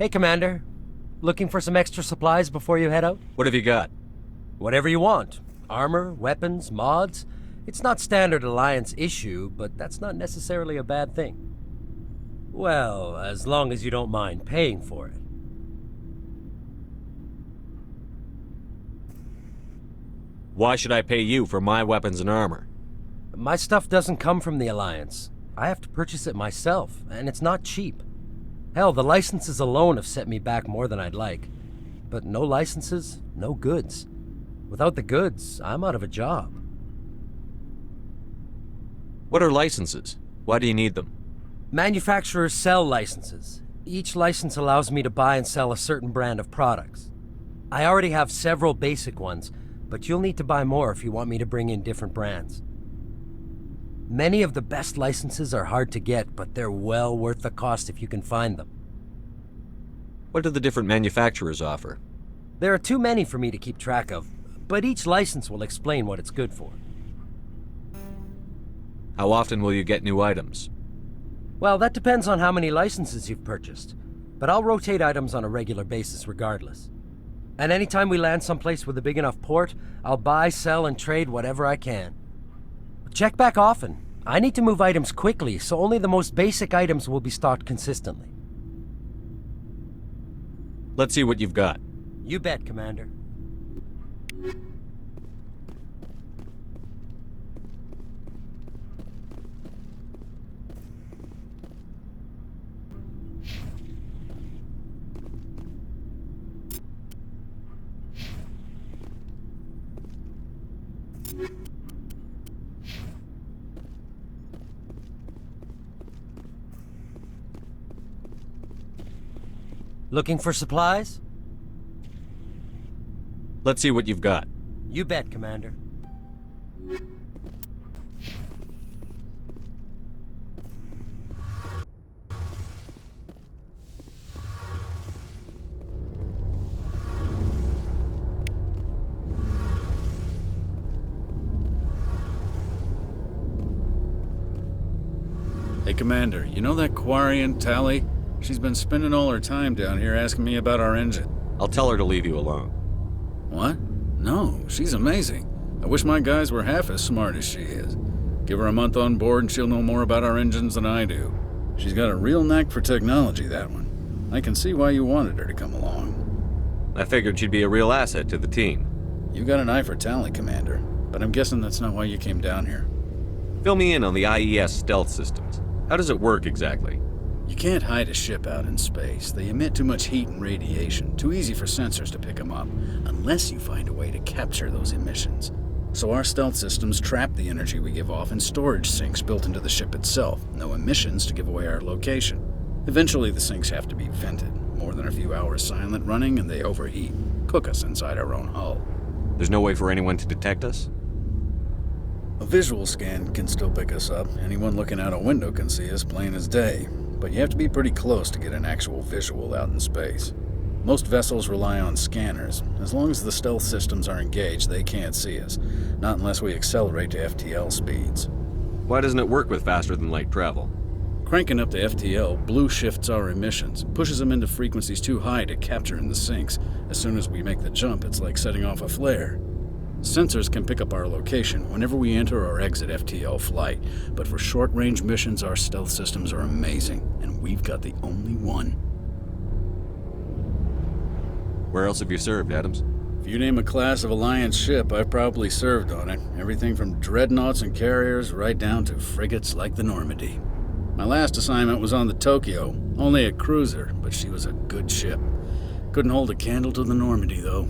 Hey, Commander. Looking for some extra supplies before you head out? What have you got? Whatever you want. Armor, weapons, mods. It's not standard Alliance issue, but that's not necessarily a bad thing. Well, as long as you don't mind paying for it. Why should I pay you for my weapons and armor? My stuff doesn't come from the Alliance. I have to purchase it myself, and it's not cheap. Hell, the licenses alone have set me back more than I'd like. But no licenses, no goods. Without the goods, I'm out of a job. What are licenses? Why do you need them? Manufacturers sell licenses. Each license allows me to buy and sell a certain brand of products. I already have several basic ones, but you'll need to buy more if you want me to bring in different brands. Many of the best licenses are hard to get, but they're well worth the cost if you can find them. What do the different manufacturers offer? There are too many for me to keep track of, but each license will explain what it's good for. How often will you get new items? Well, that depends on how many licenses you've purchased, but I'll rotate items on a regular basis regardless. And anytime we land someplace with a big enough port, I'll buy, sell, and trade whatever I can. Check back often. I need to move items quickly, so only the most basic items will be stocked consistently. Let's see what you've got. You bet, Commander. Looking for supplies? Let's see what you've got. You bet, Commander. Hey, Commander, you know that Quarian, Tali? She's been spending all her time down here asking me about our engine. I'll tell her to leave you alone. What? No, she's amazing. I wish my guys were half as smart as she is. Give her a month on board and she'll know more about our engines than I do. She's got a real knack for technology, that one. I can see why you wanted her to come along. I figured she'd be a real asset to the team. You got an eye for Tali, Commander, but I'm guessing that's not why you came down here. Fill me in on the IES stealth systems. How does it work exactly? You can't hide a ship out in space. They emit too much heat and radiation, too easy for sensors to pick them up, unless you find a way to capture those emissions. So our stealth systems trap the energy we give off in storage sinks built into the ship itself. No emissions to give away our location. Eventually the sinks have to be vented. More than a few hours silent running and they overheat. Cook us inside our own hull. There's no way for anyone to detect us? A visual scan can still pick us up. Anyone looking out a window can see us plain as day. But you have to be pretty close to get an actual visual out in space. Most vessels rely on scanners. As long as the stealth systems are engaged, they can't see us. Not unless we accelerate to FTL speeds. Why doesn't it work with faster-than-light travel? Cranking up to FTL blue shifts our emissions, pushes them into frequencies too high to capture in the sinks. As soon as we make the jump, it's like setting off a flare. Sensors can pick up our location whenever we enter or exit FTL flight, but for short-range missions, our stealth systems are amazing, and we've got the only one. Where else have you served, Adams? If you name a class of Alliance ship, I've probably served on it. Everything from dreadnoughts and carriers right down to frigates like the Normandy. My last assignment was on the Tokyo, only a cruiser, but she was a good ship. Couldn't hold a candle to the Normandy, though.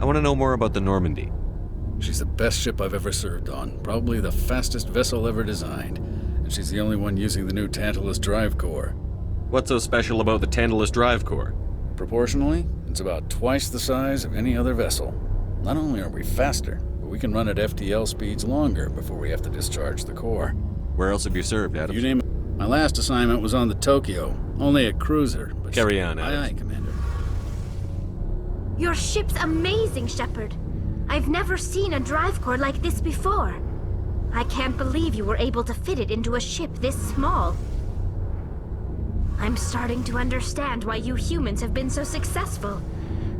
I want to know more about the Normandy. She's the best ship I've ever served on, probably the fastest vessel ever designed, and she's the only one using the new Tantalus drive core. What's so special about the Tantalus drive core? Proportionally, it's about twice the size of any other vessel. Not only are we faster, but we can run at FTL speeds longer before we have to discharge the core. Where else have you served, Adams? You name it. My last assignment was on the Tokyo, only a cruiser, but... Carry on, Adams. Aye, aye, Commander. Your ship's amazing, Shepard. I've never seen a drive core like this before. I can't believe you were able to fit it into a ship this small. I'm starting to understand why you humans have been so successful.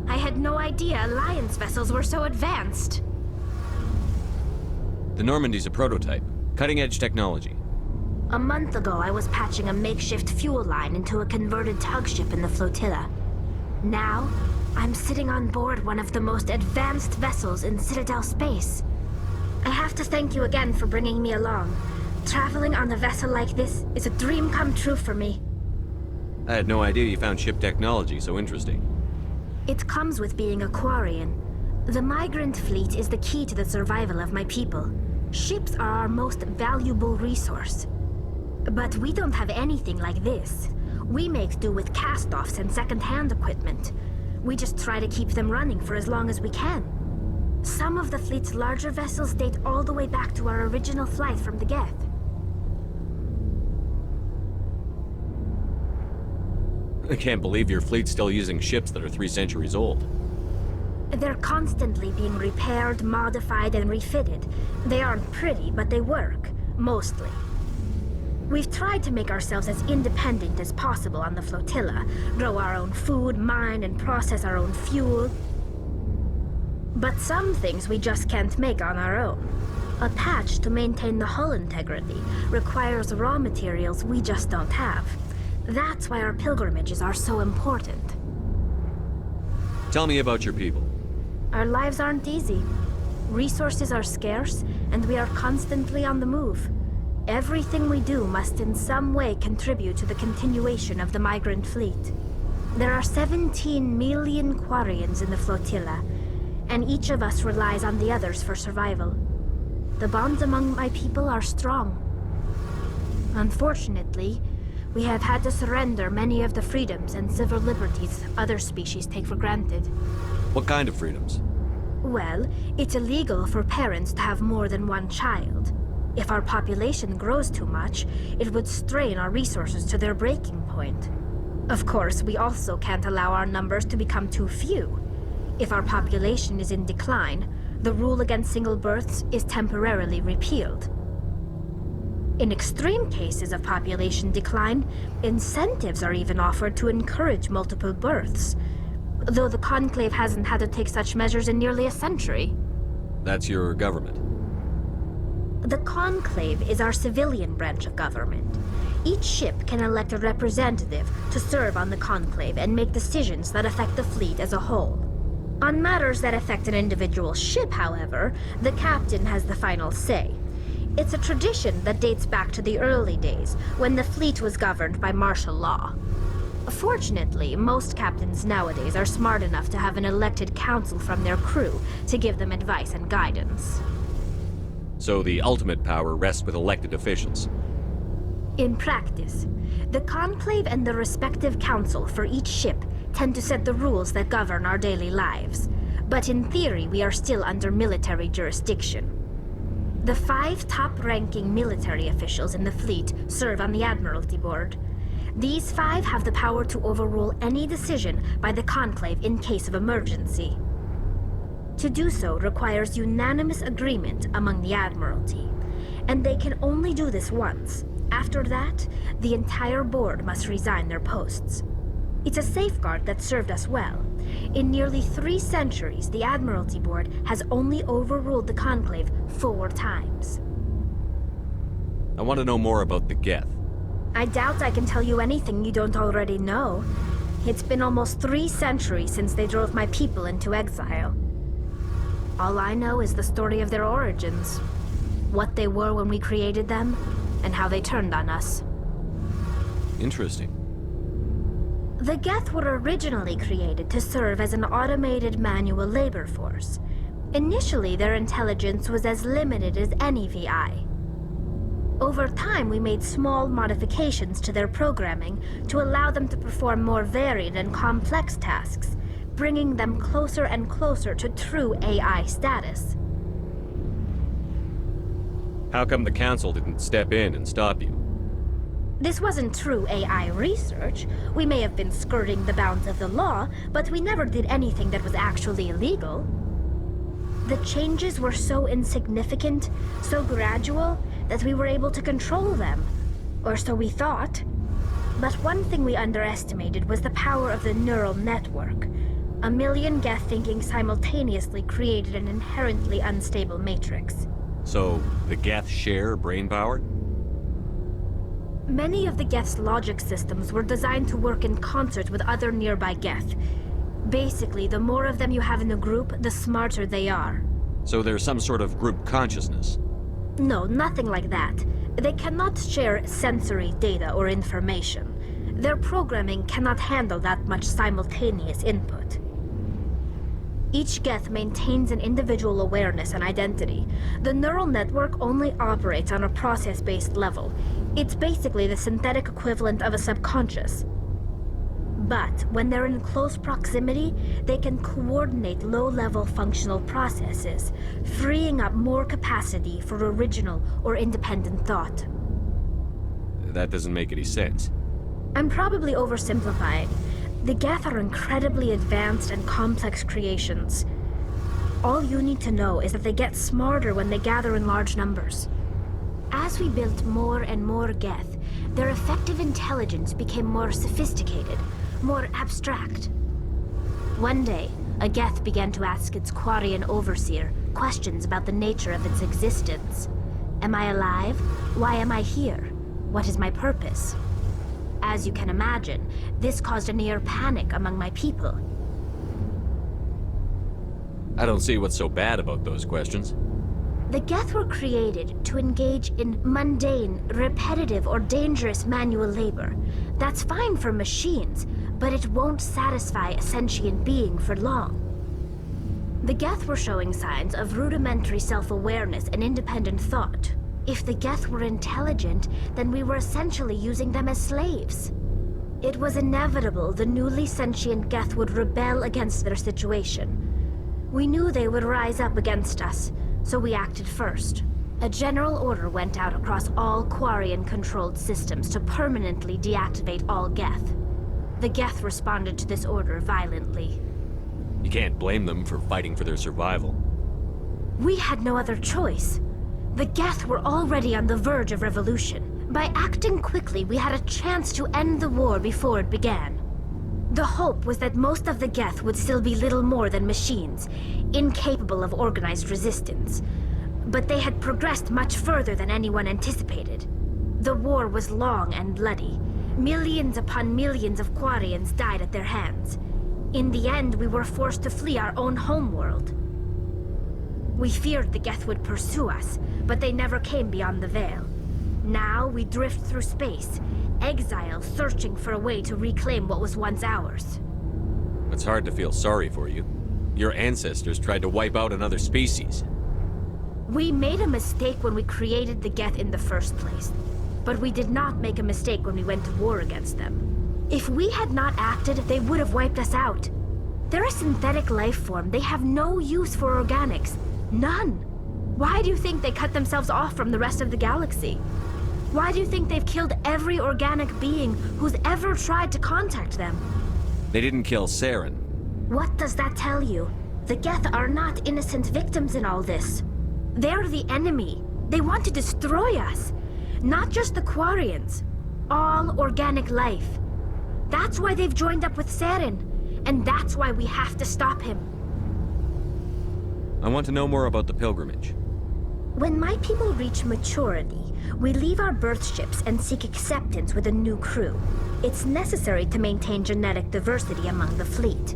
I had no idea Alliance vessels were so advanced. The Normandy's a prototype. Cutting-edge technology. A month ago, I was patching a makeshift fuel line into a converted tug ship in the flotilla. Now, I'm sitting on board one of the most advanced vessels in Citadel space. I have to thank you again for bringing me along. Traveling on a vessel like this is a dream come true for me. I had no idea you found ship technology so interesting. It comes with being a Quarian. The migrant fleet is the key to the survival of my people. Ships are our most valuable resource. But we don't have anything like this. We make do with cast-offs and second-hand equipment. We just try to keep them running for as long as we can. Some of the fleet's larger vessels date all the way back to our original flight from the Geth. I can't believe your fleet's still using ships that are 3 centuries old. They're constantly being repaired, modified, and refitted. They aren't pretty, but they work. Mostly. We've tried to make ourselves as independent as possible on the flotilla. Grow our own food, mine, and process our own fuel. But some things we just can't make on our own. A patch to maintain the hull integrity requires raw materials we just don't have. That's why our pilgrimages are so important. Tell me about your people. Our lives aren't easy. Resources are scarce, and we are constantly on the move. Everything we do must in some way contribute to the continuation of the migrant fleet. There are 17 million Quarians in the flotilla, and each of us relies on the others for survival. The bonds among my people are strong. Unfortunately, we have had to surrender many of the freedoms and civil liberties other species take for granted. What kind of freedoms? Well, it's illegal for parents to have more than one child. If our population grows too much, it would strain our resources to their breaking point. Of course, we also can't allow our numbers to become too few. If our population is in decline, the rule against single births is temporarily repealed. In extreme cases of population decline, incentives are even offered to encourage multiple births, though the Conclave hasn't had to take such measures in nearly a century. That's your government. The Conclave is our civilian branch of government. Each ship can elect a representative to serve on the Conclave and make decisions that affect the fleet as a whole. On matters that affect an individual ship, however, the captain has the final say. It's a tradition that dates back to the early days, when the fleet was governed by martial law. Fortunately, most captains nowadays are smart enough to have an elected council from their crew to give them advice and guidance. So the ultimate power rests with elected officials. In practice, the Conclave and the respective council for each ship tend to set the rules that govern our daily lives. But in theory, we are still under military jurisdiction. The 5 top-ranking military officials in the fleet serve on the Admiralty Board. These 5 have the power to overrule any decision by the Conclave in case of emergency. To do so requires unanimous agreement among the Admiralty, and they can only do this once. After that, the entire board must resign their posts. It's a safeguard that served us well. In nearly 3 centuries, the Admiralty Board has only overruled the Conclave 4 times. I want to know more about the Geth. I doubt I can tell you anything you don't already know. It's been almost 3 centuries since they drove my people into exile. All I know is the story of their origins, what they were when we created them, and how they turned on us. Interesting. The Geth were originally created to serve as an automated manual labor force. Initially, their intelligence was as limited as any VI. Over time, we made small modifications to their programming to allow them to perform more varied and complex tasks, bringing them closer and closer to true AI status. How come the Council didn't step in and stop you? This wasn't true AI research. We may have been skirting the bounds of the law, but we never did anything that was actually illegal. The changes were so insignificant, so gradual, that we were able to control them. Or so we thought. But one thing we underestimated was the power of the neural network. 1 million Geth thinking simultaneously created an inherently unstable matrix. So, the Geth share brainpower? Many of the Geth's logic systems were designed to work in concert with other nearby Geth. Basically, the more of them you have in a group, the smarter they are. So there's some sort of group consciousness. No, nothing like that. They cannot share sensory data or information. Their programming cannot handle that much simultaneous input. Each Geth maintains an individual awareness and identity. The neural network only operates on a process-based level. It's basically the synthetic equivalent of a subconscious. But when they're in close proximity, they can coordinate low-level functional processes, freeing up more capacity for original or independent thought. That doesn't make any sense. I'm probably oversimplifying. The Geth are incredibly advanced and complex creations. All you need to know is that they get smarter when they gather in large numbers. As we built more and more Geth, their effective intelligence became more sophisticated, more abstract. One day, a Geth began to ask its Quarian overseer questions about the nature of its existence. Am I alive? Why am I here? What is my purpose? As you can imagine, this caused a near panic among my people. I don't see what's so bad about those questions. The Geth were created to engage in mundane, repetitive, or dangerous manual labor. That's fine for machines, but it won't satisfy a sentient being for long. The Geth were showing signs of rudimentary self-awareness and independent thought. If the Geth were intelligent, then we were essentially using them as slaves. It was inevitable the newly sentient Geth would rebel against their situation. We knew they would rise up against us, so we acted first. A general order went out across all Quarian-controlled systems to permanently deactivate all Geth. The Geth responded to this order violently. You can't blame them for fighting for their survival. We had no other choice. The Geth were already on the verge of revolution. By acting quickly, we had a chance to end the war before it began. The hope was that most of the Geth would still be little more than machines, incapable of organized resistance. But they had progressed much further than anyone anticipated. The war was long and bloody. Millions upon millions of Quarians died at their hands. In the end, we were forced to flee our own homeworld. We feared the Geth would pursue us, but they never came beyond the Veil. Now we drift through space, exile searching for a way to reclaim what was once ours. It's hard to feel sorry for you. Your ancestors tried to wipe out another species. We made a mistake when we created the Geth in the first place, but we did not make a mistake when we went to war against them. If we had not acted, they would have wiped us out. They're a synthetic life form. They have no use for organics. None. Why do you think they cut themselves off from the rest of the galaxy? Why do you think they've killed every organic being who's ever tried to contact them? They didn't kill Saren. What does that tell you? The Geth are not innocent victims in all this. They're the enemy. They want to destroy us. Not just the Quarians. All organic life. That's why they've joined up with Saren. And that's why we have to stop him. I want to know more about the pilgrimage. When my people reach maturity, we leave our birth ships and seek acceptance with a new crew. It's necessary to maintain genetic diversity among the fleet.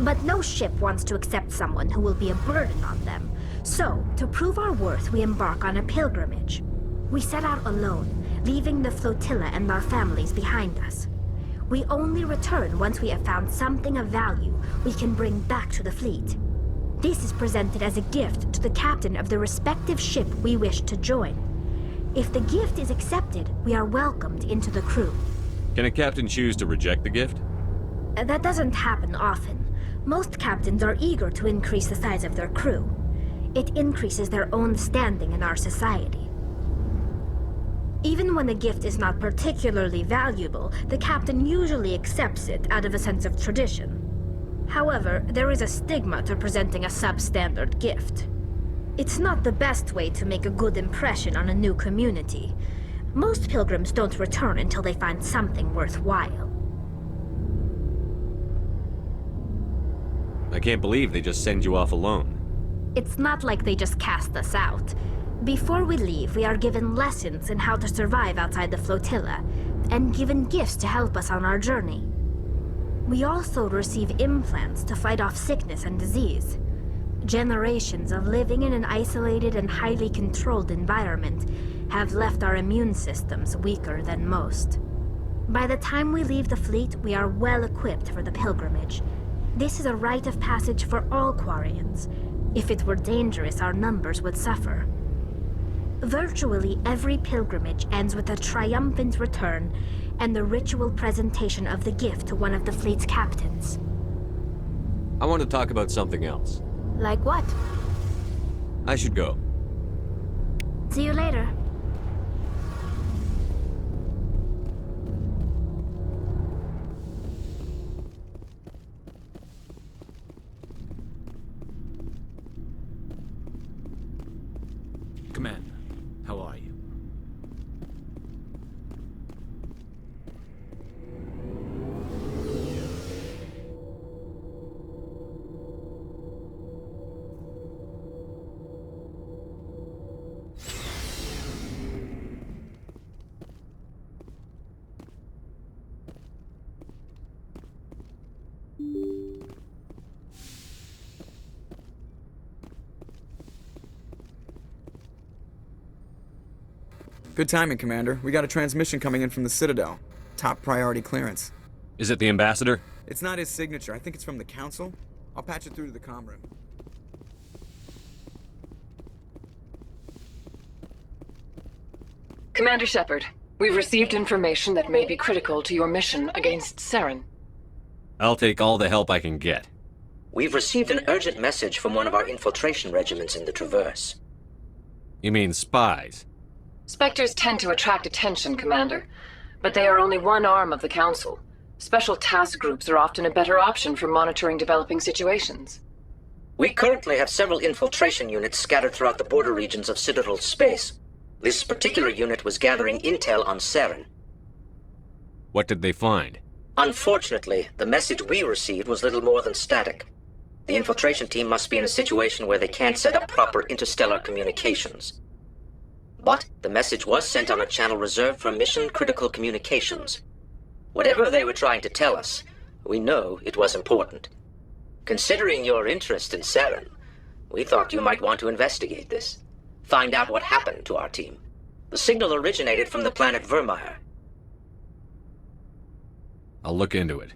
But no ship wants to accept someone who will be a burden on them. So, to prove our worth, we embark on a pilgrimage. We set out alone, leaving the flotilla and our families behind us. We only return once we have found something of value we can bring back to the fleet. This is presented as a gift to the captain of the respective ship we wish to join. If the gift is accepted, we are welcomed into the crew. Can a captain choose to reject the gift? That doesn't happen often. Most captains are eager to increase the size of their crew. It increases their own standing in our society. Even when the gift is not particularly valuable, the captain usually accepts it out of a sense of tradition. However, there is a stigma to presenting a substandard gift. It's not the best way to make a good impression on a new community. Most pilgrims don't return until they find something worthwhile. I can't believe they just send you off alone. It's not like they just cast us out. Before we leave, we are given lessons in how to survive outside the flotilla, and given gifts to help us on our journey. We also receive implants to fight off sickness and disease. Generations of living in an isolated and highly controlled environment have left our immune systems weaker than most. By the time we leave the fleet, we are well equipped for the pilgrimage. This is a rite of passage for all Quarians. If it were dangerous, our numbers would suffer. Virtually every pilgrimage ends with a triumphant return and the ritual presentation of the gift to one of the fleet's captains. I want to talk about something else. Like what? I should go. See you later. Commander, how are you? Good timing, Commander. We got a transmission coming in from the Citadel. Top priority clearance. Is it the ambassador? It's not his signature. I think it's from the Council. I'll patch it through to the comm room. Commander Shepard, we've received information that may be critical to your mission against Saren. I'll take all the help I can get. We've received an urgent message from one of our infiltration regiments in the Traverse. You mean spies? Spectres tend to attract attention, Commander, but they are only one arm of the Council. Special task groups are often a better option for monitoring developing situations. We currently have several infiltration units scattered throughout the border regions of Citadel space. This particular unit was gathering intel on Saren. What did they find? Unfortunately, the message we received was little more than static. The infiltration team must be in a situation where they can't set up proper interstellar communications. But the message was sent on a channel reserved for mission-critical communications. Whatever they were trying to tell us, we know it was important. Considering your interest in Saren, we thought you might want to investigate this. Find out what happened to our team. The signal originated from the planet Vermeer. I'll look into it.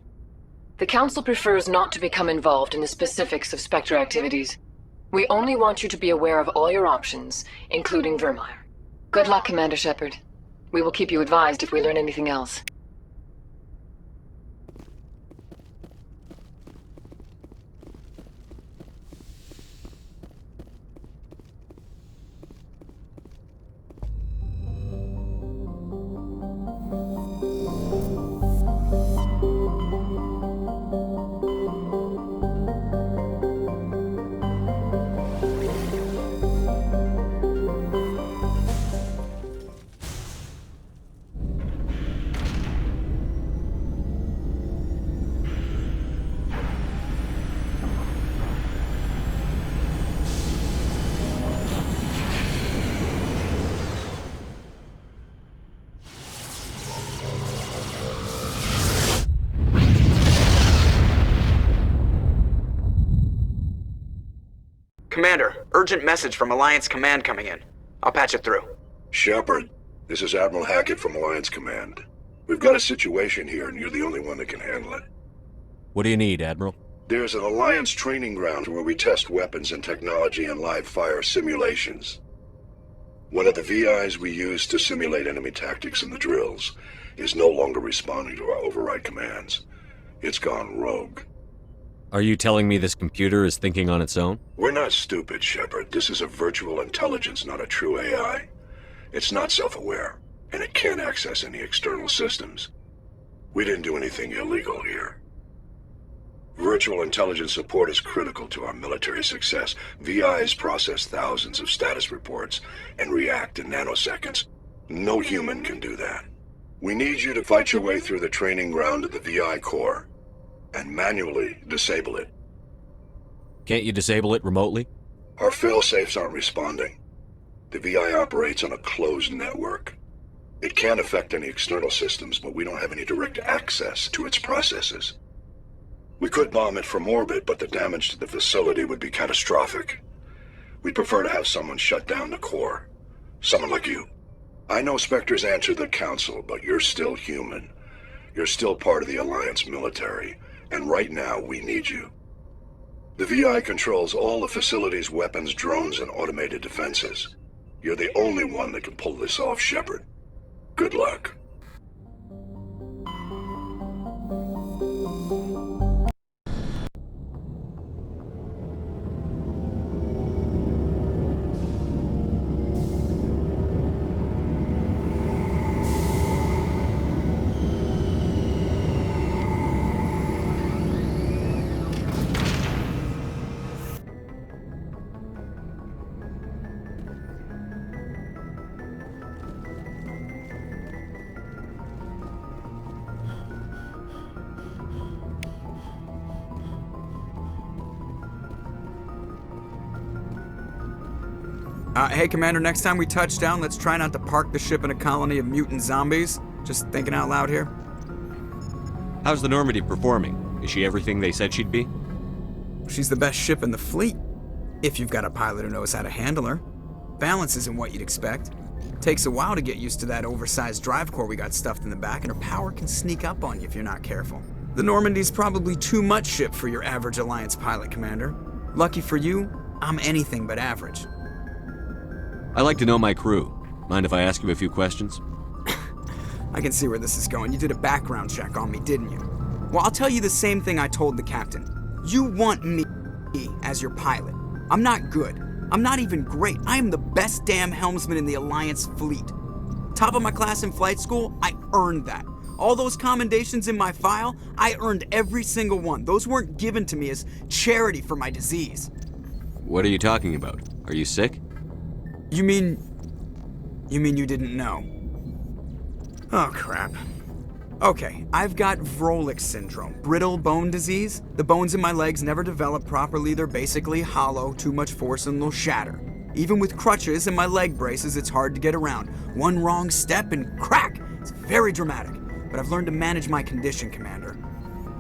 The Council prefers not to become involved in the specifics of Spectre activities. We only want you to be aware of all your options, including Vermeer. Good luck, Commander Shepard. We will keep you advised if we learn anything else. Commander, urgent message from Alliance Command coming in. I'll patch it through. Shepard, this is Admiral Hackett from Alliance Command. We've got a situation here, and you're the only one that can handle it. What do you need, Admiral? There's an Alliance training ground where we test weapons and technology in live fire simulations. One of the VIs we use to simulate enemy tactics in the drills is no longer responding to our override commands. It's gone rogue. Are you telling me this computer is thinking on its own? We're not stupid, Shepard. This is a virtual intelligence, not a true AI. It's not self-aware, and it can't access any external systems. We didn't do anything illegal here. Virtual intelligence support is critical to our military success. VIs process thousands of status reports and react in nanoseconds. No human can do that. We need you to fight your way through the training ground of the VI core and manually disable it. Can't you disable it remotely? Our failsafes aren't responding. The VI operates on a closed network. It can affect any external systems, but we don't have any direct access to its processes. We could bomb it from orbit, but the damage to the facility would be catastrophic. We'd prefer to have someone shut down the core. Someone like you. I know Spectres answer the Council, but you're still human. You're still part of the Alliance military, and right now we need you. The VI controls all the facility's weapons, drones, and automated defenses. You're the only one that can pull this off, Shepard. Good luck. Hey, Commander, next time we touch down, let's try not to park the ship in a colony of mutant zombies. Just thinking out loud here. How's the Normandy performing? Is she everything they said she'd be? She's the best ship in the fleet. If you've got a pilot who knows how to handle her. Balance isn't what you'd expect. Takes a while to get used to that oversized drive core we got stuffed in the back, and her power can sneak up on you if you're not careful. The Normandy's probably too much ship for your average Alliance pilot, Commander. Lucky for you, I'm anything but average. I like to know my crew. Mind if I ask you a few questions? I can see where this is going. You did a background check on me, didn't you? Well, I'll tell you the same thing I told the captain. You want me as your pilot. I'm not good. I'm not even great. I am the best damn helmsman in the Alliance fleet. Top of my class in flight school, I earned that. All those commendations in my file, I earned every single one. Those weren't given to me as charity for my disease. What are you talking about? Are you sick? You mean you didn't know? Oh, crap. Okay, I've got Vrolik syndrome, brittle bone disease. The bones in my legs never develop properly. They're basically hollow, too much force and they'll shatter. Even with crutches and my leg braces, it's hard to get around. One wrong step and crack! It's very dramatic, but I've learned to manage my condition, Commander.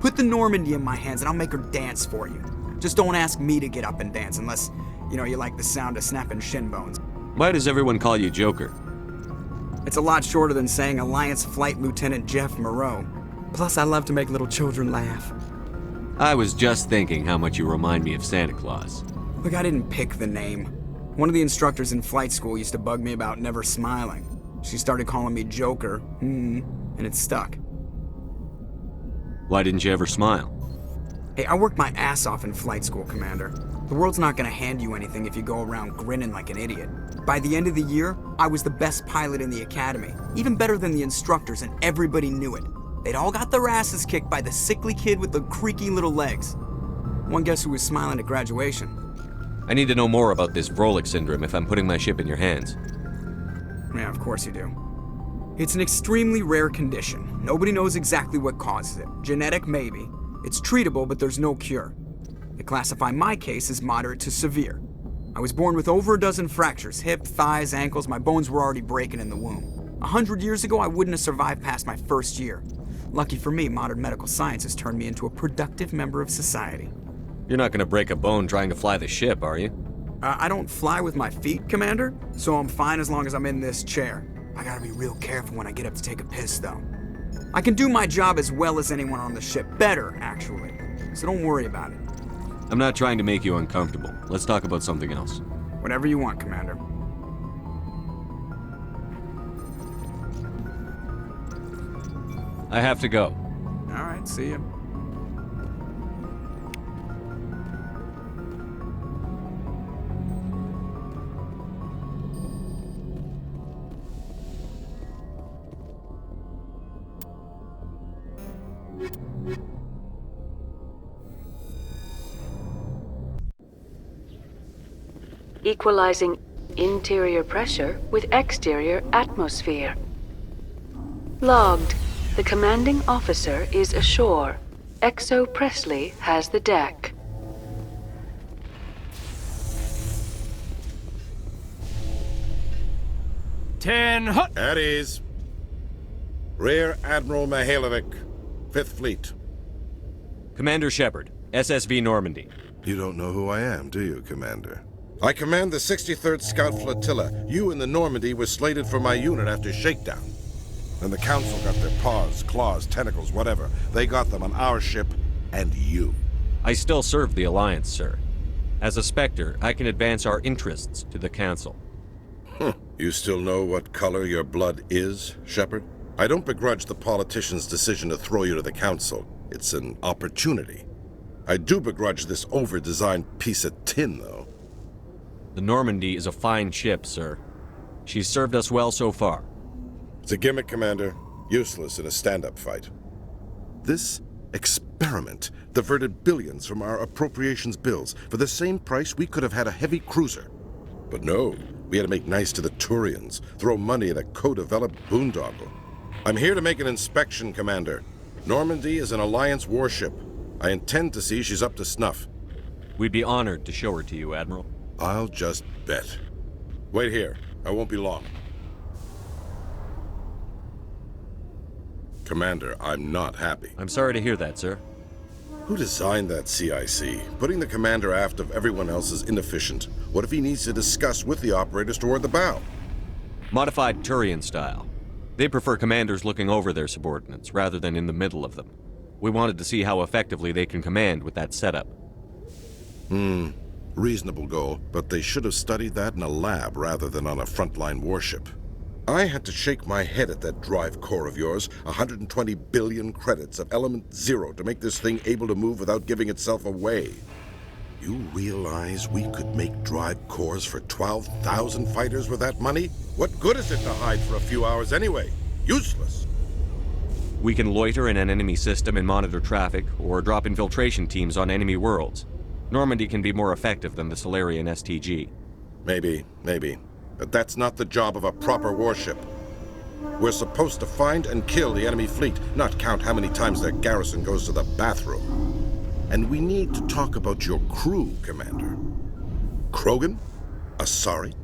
Put the Normandy in my hands and I'll make her dance for you. Just don't ask me to get up and dance unless, you like the sound of snapping shin bones. Why does everyone call you Joker? It's a lot shorter than saying Alliance Flight Lieutenant Jeff Moreau. Plus, I love to make little children laugh. I was just thinking how much you remind me of Santa Claus. Look, I didn't pick the name. One of the instructors in flight school used to bug me about never smiling. She started calling me Joker, and it stuck. Why didn't you ever smile? Hey, I worked my ass off in flight school, Commander. The world's not gonna hand you anything if you go around grinning like an idiot. By the end of the year, I was the best pilot in the academy, even better than the instructors, and everybody knew it. They'd all got their asses kicked by the sickly kid with the creaky little legs. One guess who was smiling at graduation? I need to know more about this Vrolik syndrome if I'm putting my ship in your hands. Yeah, of course you do. It's an extremely rare condition. Nobody knows exactly what causes it. Genetic, maybe. It's treatable, but there's no cure. They classify my case as moderate to severe. I was born with over a dozen fractures, hip, thighs, ankles. My bones were already breaking in the womb. 100 years ago, I wouldn't have survived past my first year. Lucky for me, modern medical science has turned me into a productive member of society. You're not gonna break a bone trying to fly the ship, are you? I don't fly with my feet, Commander, so I'm fine as long as I'm in this chair. I gotta be real careful when I get up to take a piss, though. I can do my job as well as anyone on the ship. Better, actually. So don't worry about it. I'm not trying to make you uncomfortable. Let's talk about something else. Whatever you want, Commander. I have to go. All right, see ya. Equalizing Interior pressure with exterior atmosphere. Logged. The commanding officer is ashore. Exo Presley has the deck. At ease. Rear Admiral Mihailovic, 5th Fleet. Commander Shepard, SSV Normandy. You don't know who I am, do you, Commander? I command the 63rd Scout Flotilla. You and the Normandy were slated for my unit after shakedown. Then the Council got their paws, claws, tentacles, whatever. They got them on our ship and you. I still serve the Alliance, sir. As a Spectre, I can advance our interests to the Council. You still know what color your blood is, Shepard? I don't begrudge the politician's decision to throw you to the Council. It's an opportunity. I do begrudge this over-designed piece of tin, though. The Normandy is a fine ship, sir. She's served us well so far. It's a gimmick, Commander. Useless in a stand-up fight. This experiment diverted billions from our appropriations bills. For the same price, we could have had a heavy cruiser. But no, we had to make nice to the Turians, throw money at a co-developed boondoggle. I'm here to make an inspection, Commander. Normandy is an Alliance warship. I intend to see she's up to snuff. We'd be honored to show her to you, Admiral. I'll just bet. Wait here. I won't be long. Commander, I'm not happy. I'm sorry to hear that, sir. Who designed that CIC? Putting the commander aft of everyone else is inefficient. What if he needs to discuss with the operators toward the bow? Modified Turian style. They prefer commanders looking over their subordinates, rather than in the middle of them. We wanted to see how effectively they can command with that setup. Reasonable goal, but they should have studied that in a lab rather than on a frontline warship. I had to shake my head at that drive core of yours. 120 billion credits of element 0 to make this thing able to move without giving itself away. You realize we could make drive cores for 12,000 fighters with that money? What good is it to hide for a few hours anyway? Useless. We can loiter in an enemy system and monitor traffic, or drop infiltration teams on enemy worlds. Normandy can be more effective than the Solarian STG. Maybe. But that's not the job of a proper warship. We're supposed to find and kill the enemy fleet, not count how many times their garrison goes to the bathroom. And we need to talk about your crew, Commander. Krogan? Asari?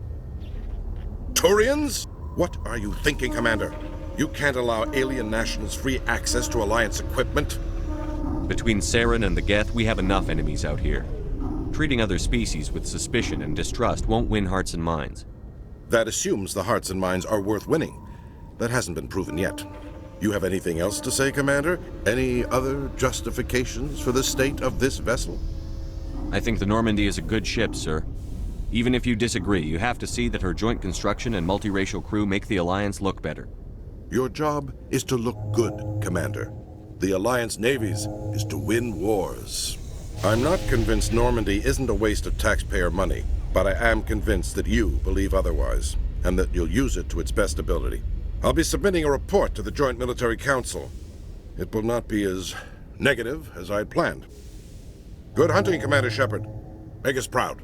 Turians? What are you thinking, Commander? You can't allow alien nationals free access to Alliance equipment? Between Saren and the Geth, we have enough enemies out here. Treating other species with suspicion and distrust won't win hearts and minds. That assumes the hearts and minds are worth winning. That hasn't been proven yet. You have anything else to say, Commander? Any other justifications for the state of this vessel? I think the Normandy is a good ship, sir. Even if you disagree, you have to see that her joint construction and multiracial crew make the Alliance look better. Your job is to look good, Commander. The Alliance navies is to win wars. I'm not convinced Normandy isn't a waste of taxpayer money, but I am convinced that you believe otherwise, and that you'll use it to its best ability. I'll be submitting a report to the Joint Military Council. It will not be as negative as I had planned. Good hunting, Commander Shepard. Make us proud.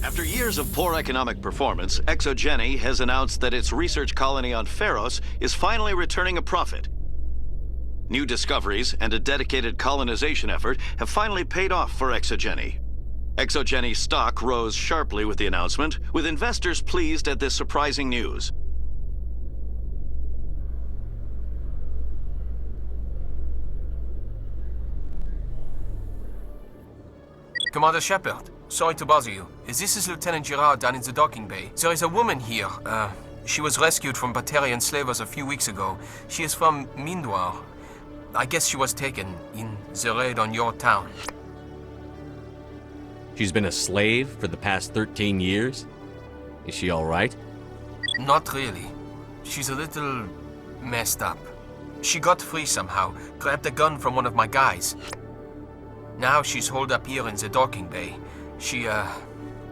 After years of poor economic performance, ExoGeni has announced that its research colony on Feros is finally returning a profit. New discoveries and a dedicated colonization effort have finally paid off for ExoGeni. ExoGeni's stock rose sharply with the announcement, with investors pleased at this surprising news. Commander Shepard, sorry to bother you. This is Lieutenant Girard down in the docking bay. There is a woman here. She was rescued from Batarian slavers a few weeks ago. She is from Mindwar. I guess she was taken in the raid on your town. She's been a slave for the past 13 years? Is she all right? Not really. She's a little messed up. She got free somehow, grabbed a gun from one of my guys. Now she's holed up here in the docking bay. She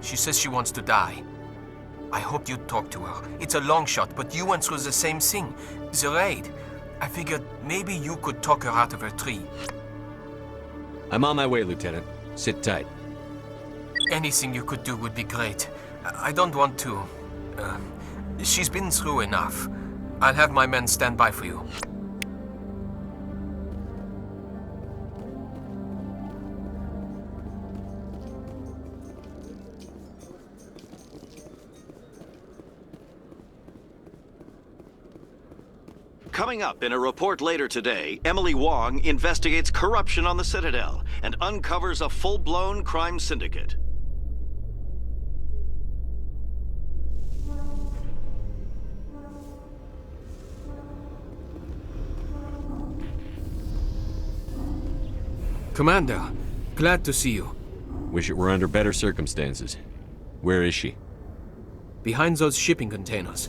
says she wants to die. I hope you'd talk to her. It's a long shot, but you went through the same thing. The raid. I figured maybe you could talk her out of her tree. I'm on my way, Lieutenant. Sit tight. Anything you could do would be great. I don't want to... she's been through enough. I'll have my men stand by for you. Coming up in a report later today, Emily Wong investigates corruption on the Citadel and uncovers a full-blown crime syndicate. Commander, glad to see you. Wish it were under better circumstances. Where is she? Behind those shipping containers.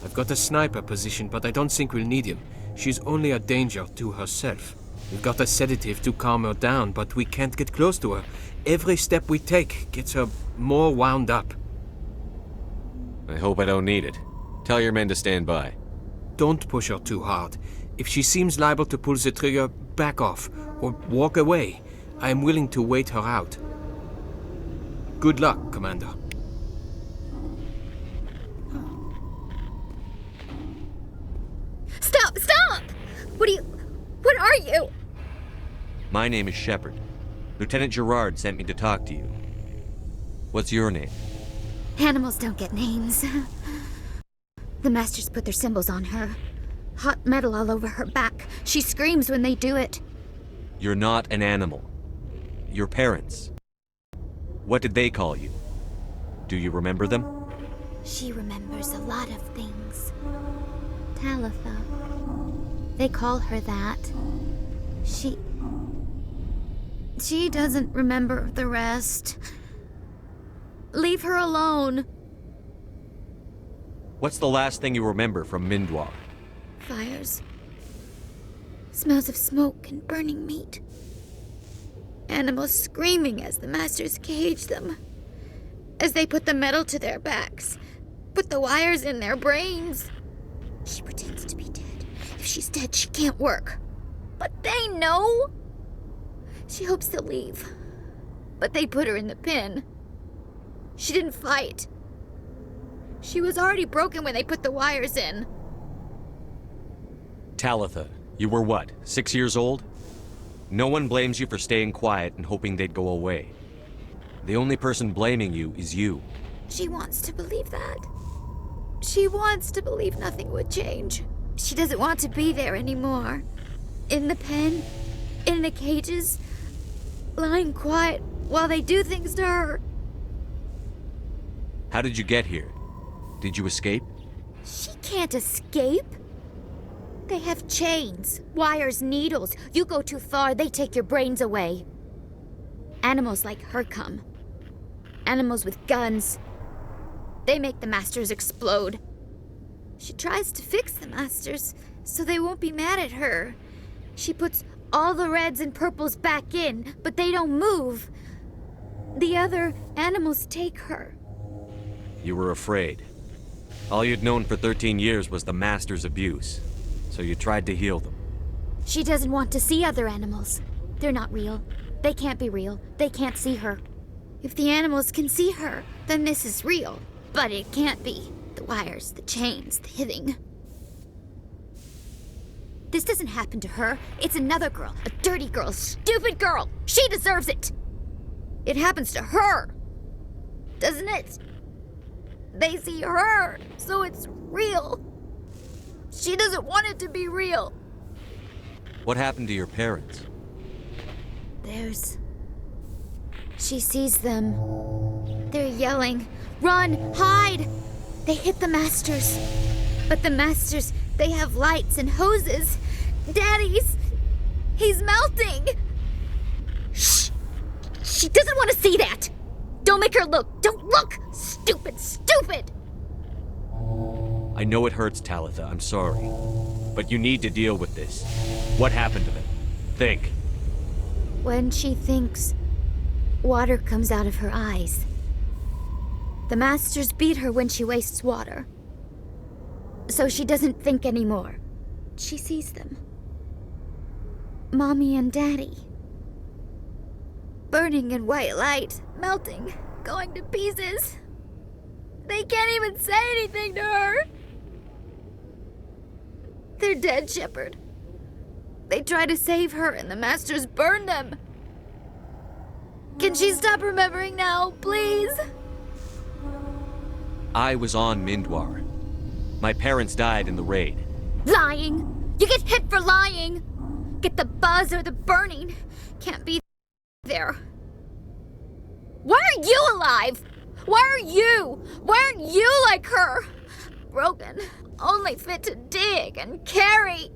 I've got a sniper position, but I don't think we'll need him. She's only a danger to herself. We've got a sedative to calm her down, but we can't get close to her. Every step we take gets her more wound up. I hope I don't need it. Tell your men to stand by. Don't push her too hard. If she seems liable to pull the trigger, back off, or walk away. I am willing to wait her out. Good luck, Commander. Stop! Stop! What are you? My name is Shepard. Lieutenant Gerard sent me to talk to you. What's your name? Animals don't get names. The Masters put their symbols on her. Hot metal all over her back. She screams when they do it. You're not an animal. Your parents. What did they call you? Do you remember them? She remembers a lot of things. Talitha. They call her that. She doesn't remember the rest. Leave her alone. What's the last thing you remember from Mindwar? Fires. Smells of smoke and burning meat. Animals screaming as the Masters cage them. As they put the metal to their backs. Put the wires in their brains. She pretends to be dead. If she's dead, she can't work. But they know. She hopes to leave. But they put her in the pen. She didn't fight. She was already broken when they put the wires in. Talitha, you were what, 6 years old? No one blames you for staying quiet and hoping they'd go away. The only person blaming you is you. She wants to believe that. She wants to believe nothing would change. She doesn't want to be there anymore. In the pen, in the cages, lying quiet while they do things to her. How did you get here? Did you escape? She can't escape. They have chains, wires, needles. You go too far, they take your brains away. Animals like her come. Animals with guns. They make the Masters explode. She tries to fix the Masters so they won't be mad at her. She puts all the reds and purples back in, but they don't move. The other animals take her. You were afraid. All you'd known for 13 years was the Master's abuse, so you tried to heal them. She doesn't want to see other animals. They're not real. They can't be real. They can't see her. If the animals can see her, then this is real. But it can't be. The wires, the chains, the hitting. This doesn't happen to her. It's another girl. A dirty girl. A stupid girl. She deserves it. It happens to her. Doesn't it? They see her, so it's real. She doesn't want it to be real. What happened to your parents? She sees them. They're yelling, "Run! Hide!" They hit the Masters. But the Masters, they have lights and hoses. Daddy's... he's melting! Shh! She doesn't want to see that! Don't make her look! Don't look! Stupid! Stupid! I know it hurts, Talitha. I'm sorry. But you need to deal with this. What happened to them? Think. When she thinks, water comes out of her eyes. The Masters beat her when she wastes water. So she doesn't think anymore. She sees them. Mommy and Daddy. Burning in white light, melting, going to pieces. They can't even say anything to her. They're dead, Shepard. They try to save her and the Masters burn them. Can she stop remembering now, please? I was on Mindwar. My parents died in the raid. Lying! You get hit for lying! Get the buzz or the burning. Can't be there. Why are you alive? Why are you? Why aren't you like her? Broken, only fit to dig and carry.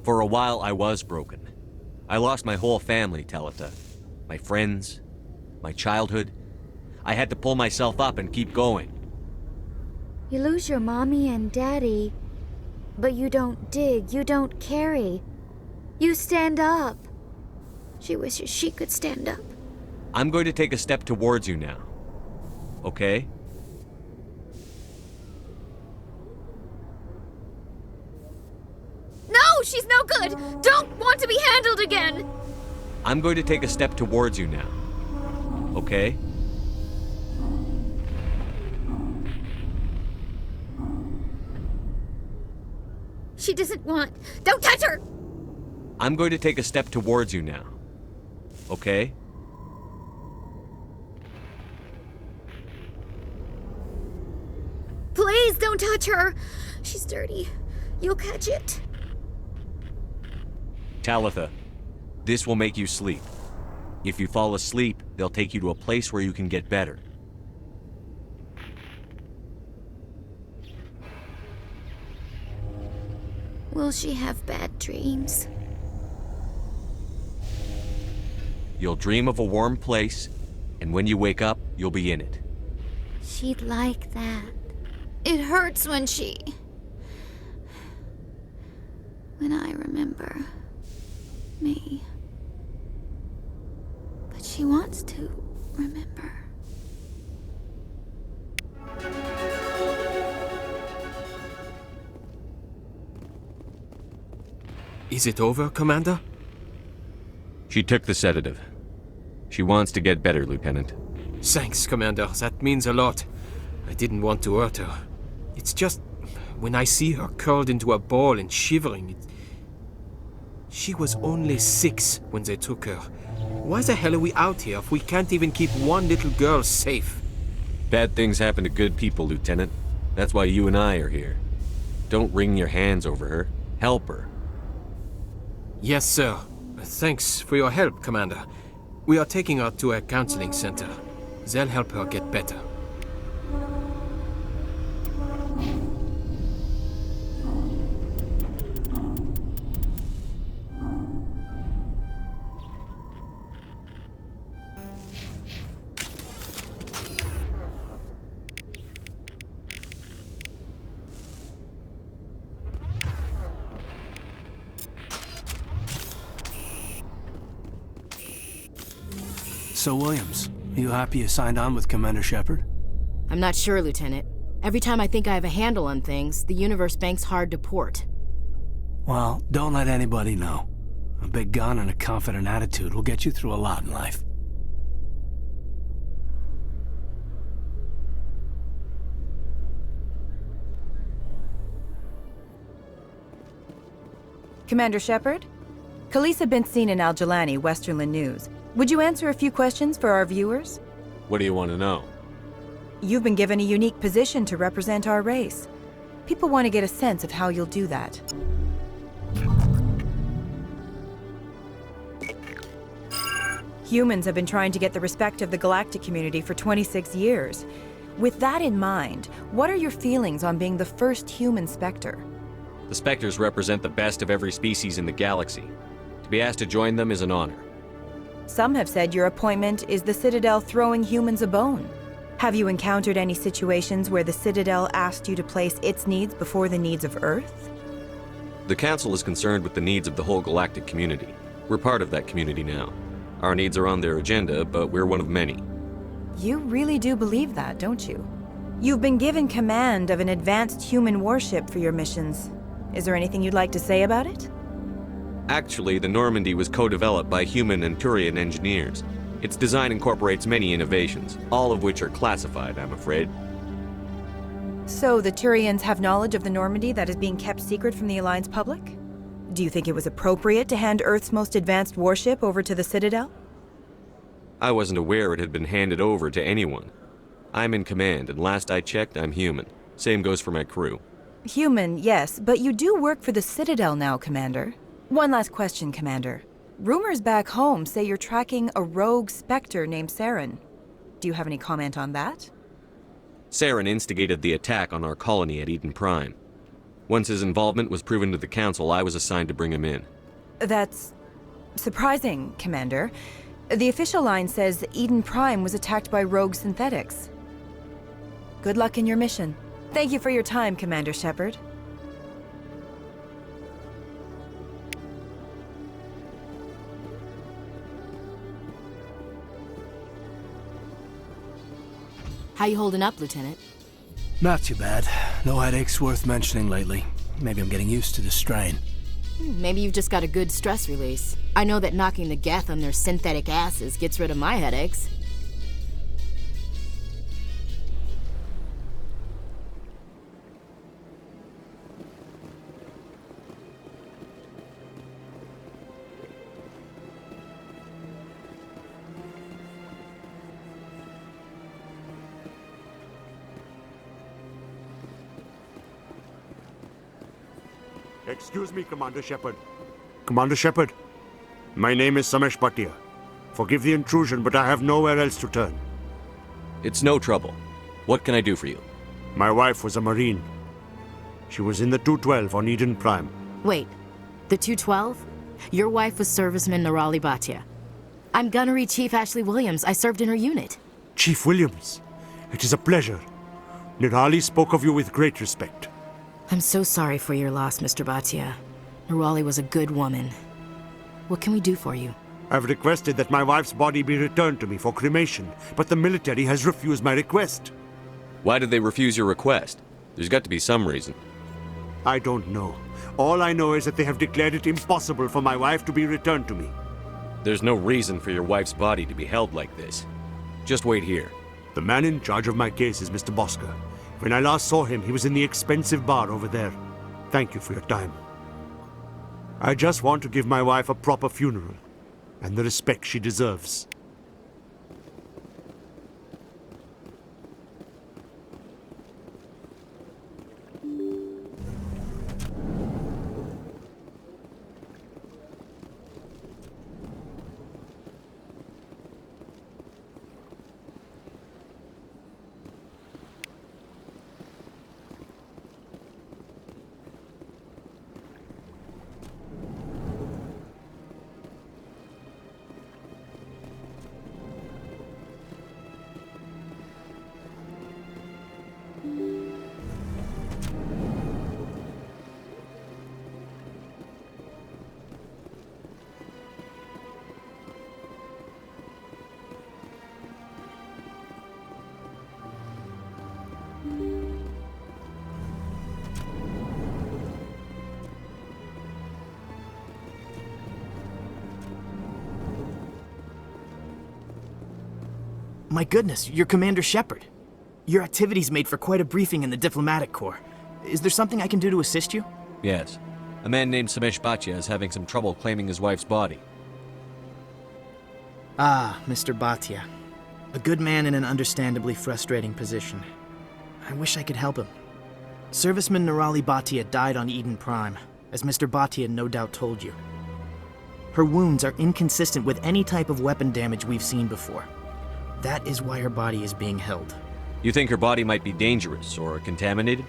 For a while, I was broken. I lost my whole family, Talitha. My friends, my childhood. I had to pull myself up and keep going. You lose your mommy and daddy, but you don't dig, you don't carry. You stand up. She wishes she could stand up. I'm going to take a step towards you now. Okay? No, she's no good! Don't want to be handled again! I'm going to take a step towards you now. Okay? She doesn't want... Don't touch her! I'm going to take a step towards you now. Okay? Please don't touch her! She's dirty. You'll catch it. Talitha, this will make you sleep. If you fall asleep, they'll take you to a place where you can get better. Will she have bad dreams? You'll dream of a warm place, and when you wake up, you'll be in it. She'd like that. It hurts when I remember me. But she wants to remember. Is it over, Commander? She took the sedative. She wants to get better, Lieutenant. Thanks, Commander. That means a lot. I didn't want to hurt her. It's just... when I see her curled into a ball and shivering... She was only 6 when they took her. Why the hell are we out here if we can't even keep one little girl safe? Bad things happen to good people, Lieutenant. That's why you and I are here. Don't wring your hands over her. Help her. Yes, sir. Thanks for your help, Commander. We are taking her to a counseling center. They'll help her get better. So, Williams, you happy you signed on with Commander Shepard? I'm not sure, Lieutenant. Every time I think I have a handle on things, the Universe Bank's hard to port. Well, don't let anybody know. A big gun and a confident attitude will get you through a lot in life. Commander Shepard? Khaleesa bint Sinan Al-Jilani, Westerland News. Would you answer a few questions for our viewers? What do you want to know? You've been given a unique position to represent our race. People want to get a sense of how you'll do that. Humans have been trying to get the respect of the galactic community for 26 years. With that in mind, what are your feelings on being the first human Spectre? The Spectres represent the best of every species in the galaxy. To be asked to join them is an honor. Some have said your appointment is the Citadel throwing humans a bone. Have you encountered any situations where the Citadel asked you to place its needs before the needs of Earth? The Council is concerned with the needs of the whole galactic community. We're part of that community now. Our needs are on their agenda, but we're one of many. You really do believe that, don't you? You've been given command of an advanced human warship for your missions. Is there anything you'd like to say about it? Actually, the Normandy was co-developed by human and Turian engineers. Its design incorporates many innovations, all of which are classified, I'm afraid. So the Turians have knowledge of the Normandy that is being kept secret from the Alliance public? Do you think it was appropriate to hand Earth's most advanced warship over to the Citadel? I wasn't aware it had been handed over to anyone. I'm in command, and last I checked, I'm human. Same goes for my crew. Human, yes, but you do work for the Citadel now, Commander. One last question, Commander. Rumors back home say you're tracking a rogue Spectre named Saren. Do you have any comment on that? Saren instigated the attack on our colony at Eden Prime. Once his involvement was proven to the Council, I was assigned to bring him in. That's surprising, Commander. The official line says Eden Prime was attacked by rogue synthetics. Good luck in your mission. Thank you for your time, Commander Shepard. How you holding up, Lieutenant? Not too bad. No headaches worth mentioning lately. Maybe I'm getting used to the strain. Maybe you've just got a good stress release. I know that knocking the Geth on their synthetic asses gets rid of my headaches. Excuse me, Commander Shepard. Commander Shepard, my name is Samesh Bhatia. Forgive the intrusion, but I have nowhere else to turn. It's no trouble. What can I do for you? My wife was a Marine. She was in the 212 on Eden Prime. Wait, the 212? Your wife was Serviceman Nirali Bhatia. I'm Gunnery Chief Ashley Williams. I served in her unit. Chief Williams, it is a pleasure. Nirali spoke of you with great respect. I'm so sorry for your loss, Mr. Bhatia. Nirali was a good woman. What can we do for you? I've requested that my wife's body be returned to me for cremation, but the military has refused my request. Why did they refuse your request? There's got to be some reason. I don't know. All I know is that they have declared it impossible for my wife to be returned to me. There's no reason for your wife's body to be held like this. Just wait here. The man in charge of my case is Mr. Bosker. When I last saw him, he was in the expensive bar over there. Thank you for your time. I just want to give my wife a proper funeral, and the respect she deserves. My goodness, you're Commander Shepard. Your activities made for quite a briefing in the Diplomatic Corps. Is there something I can do to assist you? Yes. A man named Samesh Bhatia is having some trouble claiming his wife's body. Ah, Mr. Bhatia. A good man in an understandably frustrating position. I wish I could help him. Serviceman Nirali Bhatia died on Eden Prime, as Mr. Bhatia no doubt told you. Her wounds are inconsistent with any type of weapon damage we've seen before. That is why her body is being held. You think her body might be dangerous or contaminated?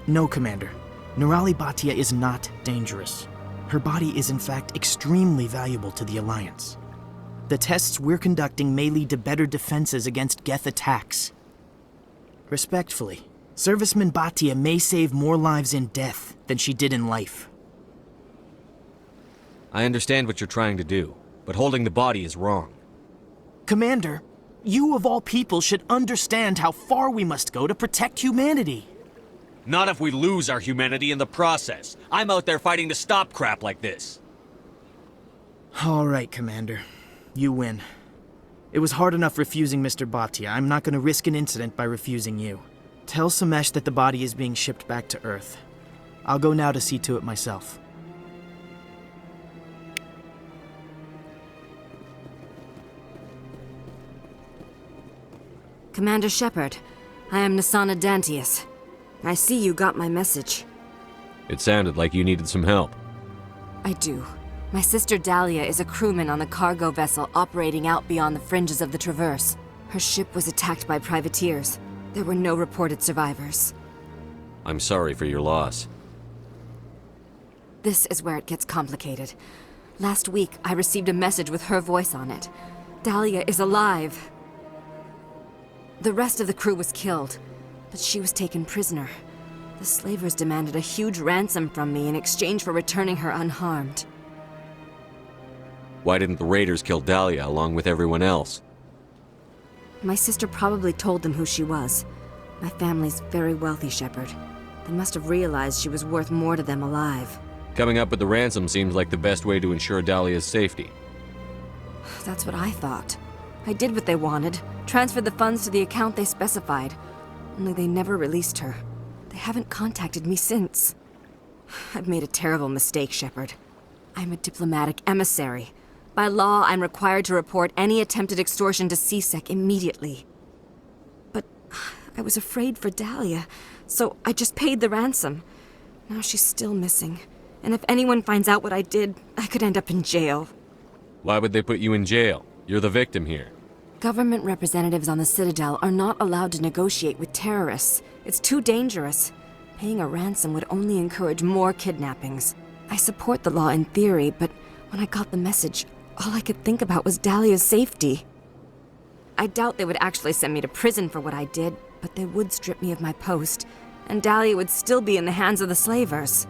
No, Commander. Nirali Bhatia is not dangerous. Her body is in fact extremely valuable to the Alliance. The tests we're conducting may lead to better defenses against Geth attacks. Respectfully, Serviceman Bhatia may save more lives in death than she did in life. I understand what you're trying to do, but holding the body is wrong. Commander, you of all people should understand how far we must go to protect humanity. Not if we lose our humanity in the process. I'm out there fighting to stop crap like this. All right, Commander. You win. It was hard enough refusing Mr. Bhatia. I'm not going to risk an incident by refusing you. Tell Samesh that the body is being shipped back to Earth. I'll go now to see to it myself. Commander Shepard, I am Nasana Dantius. I see you got my message. It sounded like you needed some help. I do. My sister Dahlia is a crewman on the cargo vessel operating out beyond the fringes of the Traverse. Her ship was attacked by privateers. There were no reported survivors. I'm sorry for your loss. This is where it gets complicated. Last week, I received a message with her voice on it. Dahlia is alive. The rest of the crew was killed, but she was taken prisoner. The slavers demanded a huge ransom from me in exchange for returning her unharmed. Why didn't the raiders kill Dahlia along with everyone else? My sister probably told them who she was. My family's very wealthy, Shepard. They must have realized she was worth more to them alive. Coming up with the ransom seems like the best way to ensure Dahlia's safety. That's what I thought. I did what they wanted, transferred the funds to the account they specified. Only they never released her. They haven't contacted me since. I've made a terrible mistake, Shepard. I'm a diplomatic emissary. By law, I'm required to report any attempted extortion to CSEC immediately. But I was afraid for Dahlia, so I just paid the ransom. Now she's still missing. And if anyone finds out what I did, I could end up in jail. Why would they put you in jail? You're the victim here. Government representatives on the Citadel are not allowed to negotiate with terrorists. It's too dangerous. Paying a ransom would only encourage more kidnappings. I support the law in theory, but when I got the message, all I could think about was Dahlia's safety. I doubt they would actually send me to prison for what I did, but they would strip me of my post, and Dahlia would still be in the hands of the slavers.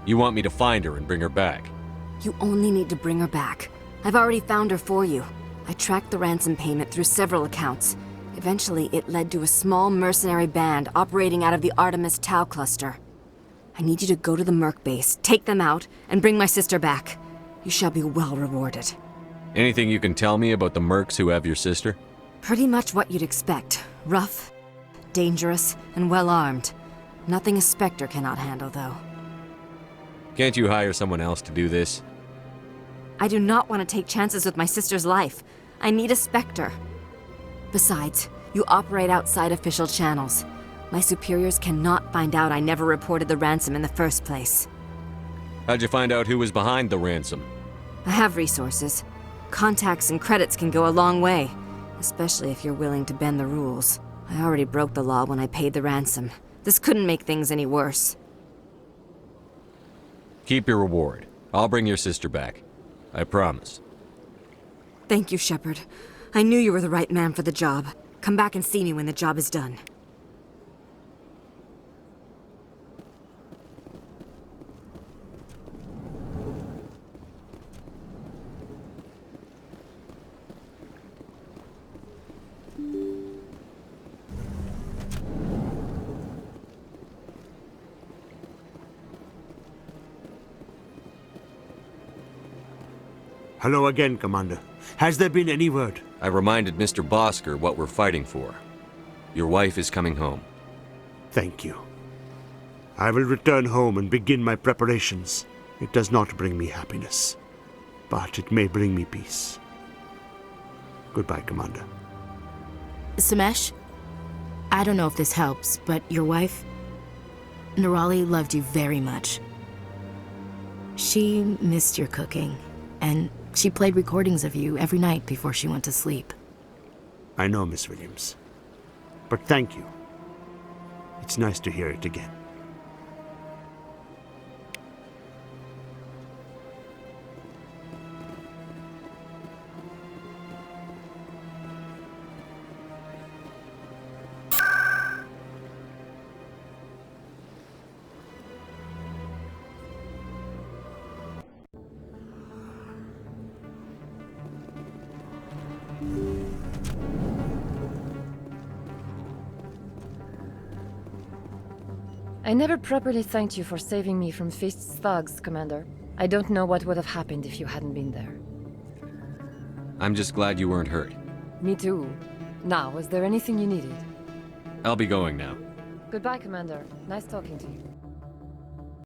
You want me to find her and bring her back? You only need to bring her back. I've already found her for you. I tracked the ransom payment through several accounts. Eventually, it led to a small mercenary band operating out of the Artemis Tau cluster. I need you to go to the Merc base, take them out, and bring my sister back. You shall be well rewarded. Anything you can tell me about the Mercs who have your sister? Pretty much what you'd expect. Rough, dangerous, and well-armed. Nothing a Spectre cannot handle, though. Can't you hire someone else to do this? I do not want to take chances with my sister's life. I need a Spectre. Besides, you operate outside official channels. My superiors cannot find out I never reported the ransom in the first place. How'd you find out who was behind the ransom? I have resources. Contacts and credits can go a long way, especially if you're willing to bend the rules. I already broke the law when I paid the ransom. This couldn't make things any worse. Keep your reward. I'll bring your sister back. I promise. Thank you, Shepard. I knew you were the right man for the job. Come back and see me when the job is done. Hello again, Commander. Has there been any word? I reminded Mr. Bosker what we're fighting for. Your wife is coming home. Thank you. I will return home and begin my preparations. It does not bring me happiness, but it may bring me peace. Goodbye, Commander. Samesh, I don't know if this helps, but your wife, Nerali, loved you very much. She missed your cooking, and she played recordings of you every night before she went to sleep. I know, Miss Williams. But thank you. It's nice to hear it again. I never properly thanked you for saving me from Feast's thugs, Commander. I don't know what would have happened if you hadn't been there. I'm just glad you weren't hurt. Me too. Now, is there anything you needed? I'll be going now. Goodbye, Commander. Nice talking to you.